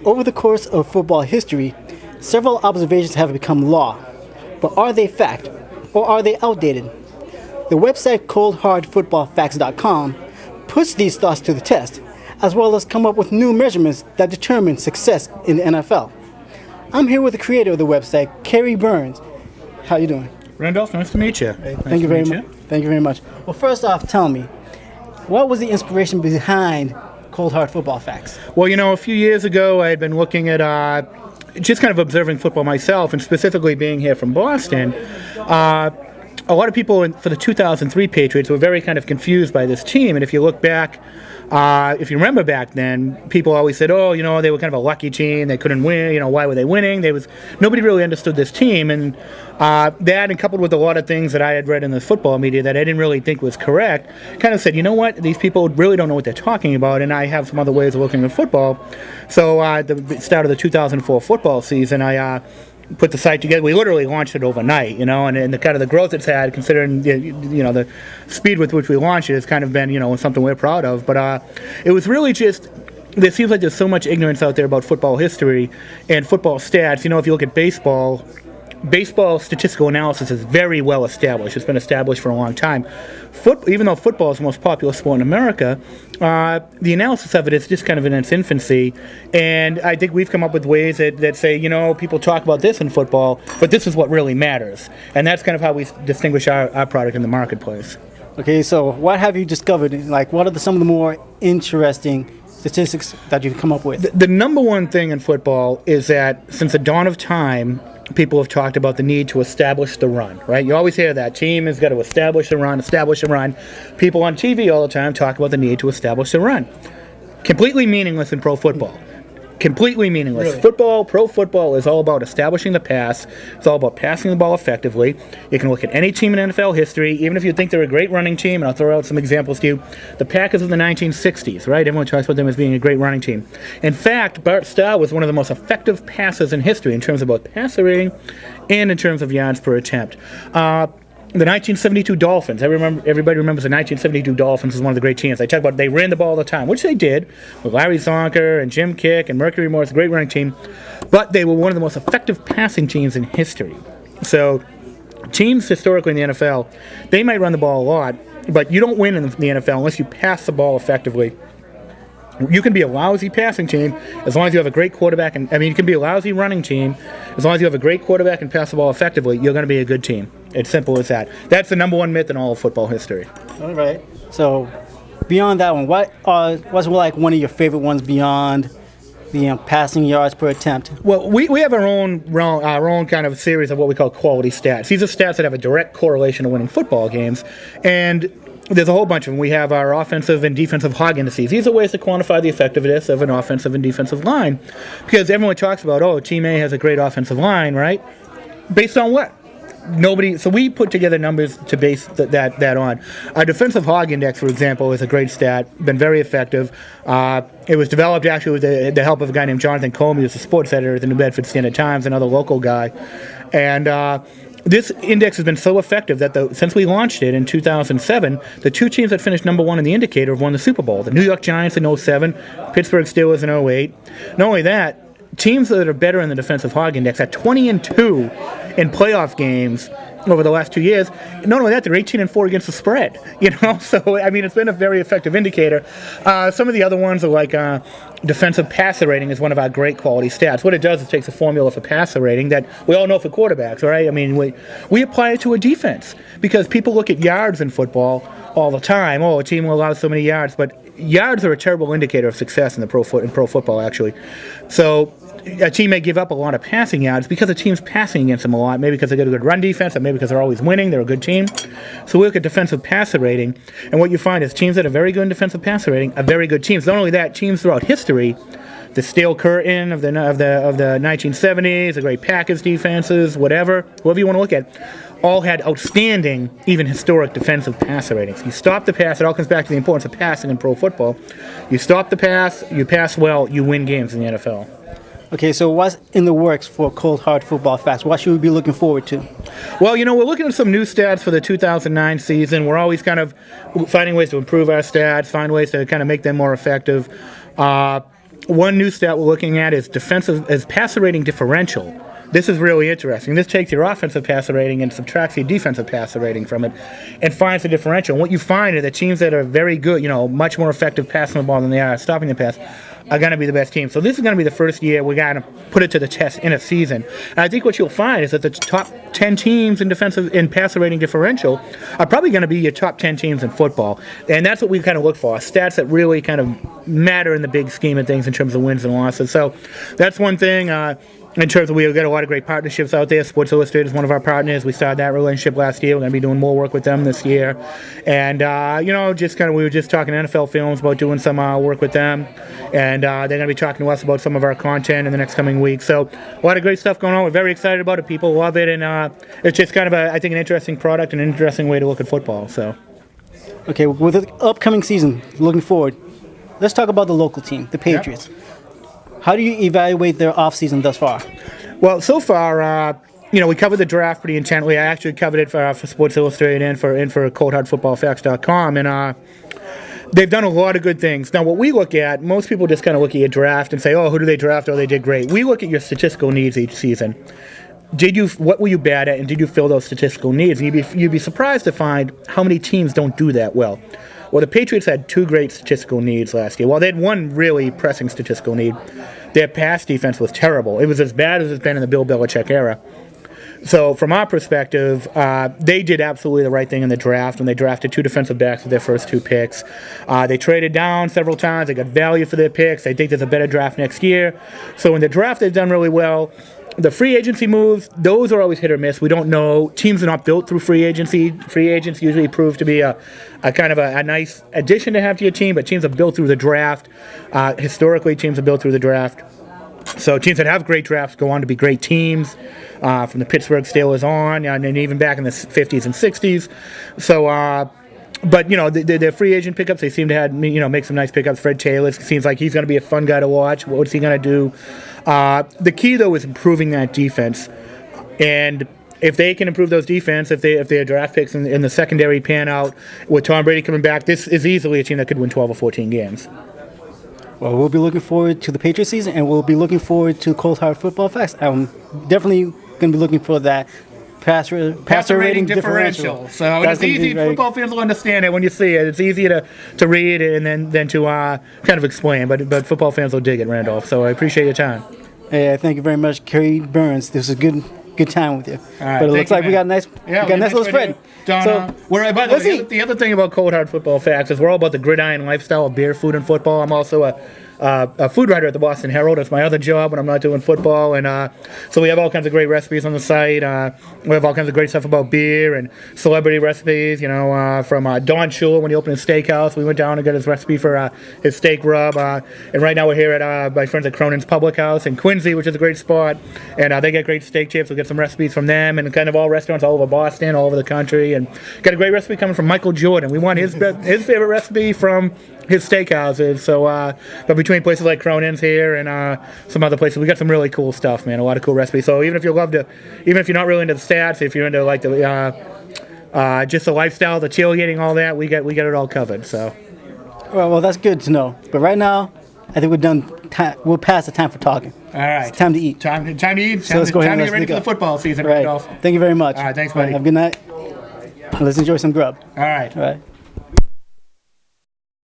Over the course of football history, several observations have become law. But are they fact, or are they outdated? The website coldhardfootballfacts.com puts these thoughts to the test, as well as come up with new measurements that determine success in the NFL. I'm here with the creator of the website, Kerry Byrne. How you doing? Randolph, nice to meet you. Thank you very much. Thank you very much. Well, first off, tell me, what was the inspiration behind Cold Hard Football Facts? Well, a few years ago, I had been looking at just kind of observing football myself, and specifically being here from Boston. A lot of people for the 2003 Patriots were very kind of confused by this team, and if you look back, if you remember back then, people always said, oh, they were kind of a lucky team, they couldn't win, why were they winning? Nobody really understood this team, and that, and coupled with a lot of things that I had read in the football media that I didn't really think was correct, kind of said, you know what, these people really don't know what they're talking about, and I have some other ways of looking at football. So at the start of the 2004 football season, I put the site together. We literally launched it overnight, and the kind of the growth it's had, considering the speed with which we launched it, has kind of been something we're proud of. But it was really just, there seems like there's so much ignorance out there about football history and football stats. If you look at baseball statistical analysis is very well established. It's been established for a long time. Even though football is the most popular sport in America, the analysis of it is just kind of in its infancy. And I think we've come up with ways that say, people talk about this in football, but this is what really matters. And that's kind of how we distinguish our product in the marketplace. Okay, so what have you discovered? Like, what are some of the more interesting statistics that you've come up with? The number one thing in football is that since the dawn of time, people have talked about the need to establish the run, right? You always hear that. Team has got to establish the run, establish the run. People on TV all the time talk about the need to establish the run. Completely meaningless in pro football. Completely meaningless. Really? Pro football is all about establishing the pass. It's all about passing the ball effectively. You can look at any team in NFL history, even if you think they're a great running team, and I'll throw out some examples to you. The Packers of the 1960s, right? Everyone talks about them as being a great running team. In fact, Bart Starr was one of the most effective passers in history in terms of both passer rating and in terms of yards per attempt. The 1972 Dolphins. Everybody remembers the 1972 Dolphins as one of the great teams. They talk about they ran the ball all the time, which they did, with Larry Zonker and Jim Kick and Mercury Morris, a great running team. But they were one of the most effective passing teams in history. So teams historically in the NFL, they might run the ball a lot, but you don't win in the NFL unless you pass the ball effectively. You can be a lousy passing team as long as you have a great quarterback. You can be a lousy running team as long as you have a great quarterback and pass the ball effectively. You're going to be a good team. It's simple as that. That's the number one myth in all of football history. All right. So, beyond that one, what's like one of your favorite ones beyond the passing yards per attempt? Well, we have our own kind of series of what we call quality stats. These are stats that have a direct correlation to winning football games, and there's a whole bunch of them. We have our offensive and defensive hog indices. These are ways to quantify the effectiveness of an offensive and defensive line, because everyone talks about, Team A has a great offensive line, right? Based on what? Nobody. So we put together numbers to base that on. Our defensive hog index, for example, is a great stat. Been very effective. It was developed actually with the help of a guy named Jonathan Comey, who's a sports editor at the New Bedford Standard Times, another local guy, and this index has been so effective that since we launched it in 2007, the two teams that finished number one in the indicator have won the Super Bowl. The New York Giants in 2007, Pittsburgh Steelers in 2008. Not only that, teams that are better in the defensive hog index are 20-2 in playoff games over the last 2 years. Not only that, they're 18-4 against the spread. So it's been a very effective indicator. Some of the other ones are like defensive passer rating is one of our great quality stats. What it does is it takes a formula for passer rating that we all know for quarterbacks, right? We apply it to a defense because people look at yards in football all the time. Oh, a team will allow so many yards, but yards are a terrible indicator of success in pro football, actually. So a team may give up a lot of passing yards because the team's passing against them a lot, maybe because they got a good run defense, or maybe because they're always winning, they're a good team. So we look at defensive passer rating, and what you find is teams that are very good in defensive passer rating are very good teams. Not only that, teams throughout history, the steel curtain of the 1970s, the great Packers defenses, whoever you want to look at, all had outstanding, even historic defensive passer ratings. You stop the pass, it all comes back to the importance of passing in pro football. You stop the pass, you pass well, you win games in the NFL. Okay, so what's in the works for Cold Hard Football Facts? What should we be looking forward to? Well, we're looking at some new stats for the 2009 season. We're always kind of finding ways to improve our stats, find ways to kind of make them more effective. one new stat we're looking at is passer rating differential. This is really interesting. This takes your offensive passer rating and subtracts your defensive passer rating from it and finds the differential. And what you find is that teams that are very good, much more effective passing the ball than they are stopping the pass, are going to be the best team. So this is going to be the first year we're going to put it to the test in a season. And I think what you'll find is that the top 10 teams in passer rating differential are probably going to be your top 10 teams in football. And that's what we kind of look for, stats that really kind of matter in the big scheme of things in terms of wins and losses. So that's one thing. In terms of, we've got a lot of great partnerships out there. Sports Illustrated is one of our partners. We started that relationship last year. We're going to be doing more work with them this year. And, we were just talking NFL Films about doing some work with them. And they're going to be talking to us about some of our content in the next coming weeks. So a lot of great stuff going on. We're very excited about it. People love it. And it's just kind of, I think, an interesting product and an interesting way to look at football. So. Okay, with the upcoming season, looking forward, let's talk about the local team, the Patriots. Yep. How do you evaluate their offseason thus far? Well, so far, we covered the draft pretty intently. I actually covered it for Sports Illustrated and for coldhardfootballfacts.com, and they've done a lot of good things. Now, what we look at, most people just kind of look at your draft and say, oh, who do they draft? Oh, they did great. We look at your statistical needs each season. What were you bad at, and did you fill those statistical needs? And you'd be surprised to find how many teams don't do that well. Well, the Patriots had two great statistical needs last year. Well, they had one really pressing statistical need. Their pass defense was terrible. It was as bad as it's been in the Bill Belichick era. So from our perspective, they did absolutely the right thing in the draft when they drafted two defensive backs with their first two picks. They traded down several times. They got value for their picks. They think there's a better draft next year. So in the draft, they've done really well. The free agency moves, those are always hit or miss. We don't know. Teams are not built through free agency. Free agents usually prove to be a kind of a nice addition to have to your team, but teams are built through the draft. Historically, teams are built through the draft. So teams that have great drafts go on to be great teams, from the Pittsburgh Steelers on, and even back in the 50s and 60s. So, but, their free agent pickups, they seem to have, make some nice pickups. Fred Taylor seems like he's going to be a fun guy to watch. What's he going to do? The key, though, is improving that defense. And if they can improve those defense, if their draft picks in the secondary pan out, with Tom Brady coming back, this is easily a team that could win 12 or 14 games. Well, we'll be looking forward to the Patriots season, and we'll be looking forward to Cold Hard Football Facts. I'm definitely going to be looking for that passer rating differential. So it's easy. Football fans will understand it when you see it. It's easy to read and then to kind of explain. But football fans will dig it, Randolph. So I appreciate your time. Hey, thank you very much, Kerry Byrne. This was a good time with you. All right, but it looks like we got a nice little spread. John, by the way, the other thing about Cold Hard Football Facts is we're all about the gridiron lifestyle of beer, food, and football. I'm also a food writer at the Boston Herald. It's my other job when I'm not doing football, and so we have all kinds of great recipes on the site. We have all kinds of great stuff about beer and celebrity recipes. From Don Shula when he opened his steakhouse. We went down and got his recipe for his steak rub. And right now we're here at my friends at Cronin's Public House in Quincy, which is a great spot. And they get great steak chips. We'll get some recipes from them, and kind of all restaurants all over Boston, all over the country. And got a great recipe coming from Michael Jordan. We want his favorite recipe from his steakhouses. So, but between places like Cronin's here and some other places, we got some really cool stuff, man. A lot of cool recipes. So even if you're not really into the stats, if you're into like the just the lifestyle, the tailgating, all that, we got it all covered. So, well, that's good to know. But right now, I think we're done. We're past the time for talking. All right, it's time to eat. Time to eat. So let's go ahead and get ready for the football season. Right. Thank you very much. All right, thanks, buddy. Have a good night. Let's enjoy some grub. All right. All right.